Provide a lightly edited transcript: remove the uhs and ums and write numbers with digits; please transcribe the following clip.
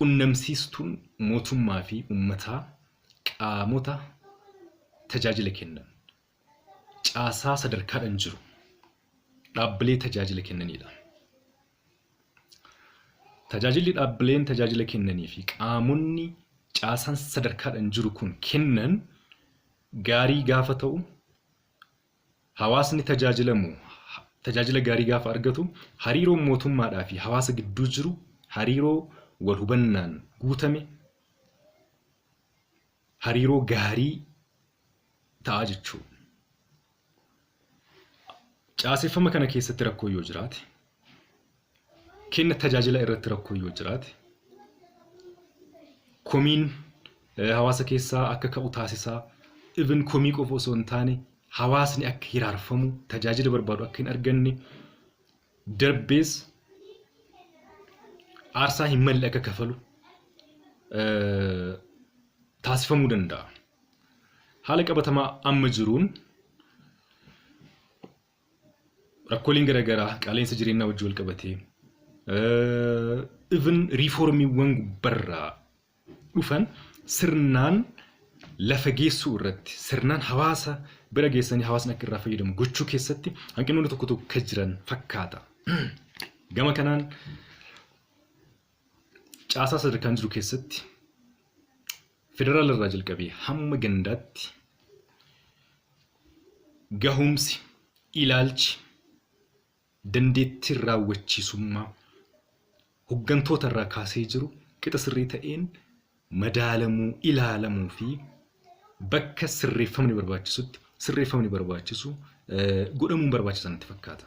qunnamsiistuun mootummaa fi uummataa qaamota tajaajila kennan caasaa sadarkaadhaan jiru dhaabbilee tajaajila kennanidha. Tajaajilli dhaabbileen tajaajila kennanii fi qaamonni caasaan sadarkaadhaan jiru kun kennan gaarii gaafa ta'u hawaasni tajaajila gaarii gaafa argatu hariiroo mootummaadhaa fi hawaasa gidduu jiru hariiroo wal hubannaan guutame hariiroo gaarii ta'a jechuudha. Caaseffama kana keessatti rakkoo yoo jiraate kenna tajaajila irratti rakkoo yoo jiraate komiin hawaasa keessaa akka ka'u taasisaa even komii qofa osoo hin taane hawaasni akka hiraarfamu tajaajila barbaadu akka hin arganne darbees aarsaa hin malle akka kafalu taasifamuu danda'a. Haala qabatamaa amma jiruun rakkooleen garaagaraa qaaleensa jireenyaa wajjin wal qabatee even riiformiiwwan gubbarraa dhufan sirnaan lafa geessuu irratti sirnaan hawaasa bira geessanii hawaasni akka irraa fayyadamu gochuu keessatti hanqinoonni tokko tokko jiran fakkaata. Gama kanaan caasaa sadarkaan jiru keessatti federaal irraa jalqabee hamma gandaatti gahumsi ilaalchi dandeettii raawwachiisummaa hoggantoota irraa kaasee jiru qixa sirrii ta'een madaalamuu ilaalamuu fi bakka sirreeffamni barbaachisu godhamuun barbaachisan itti fakkaata.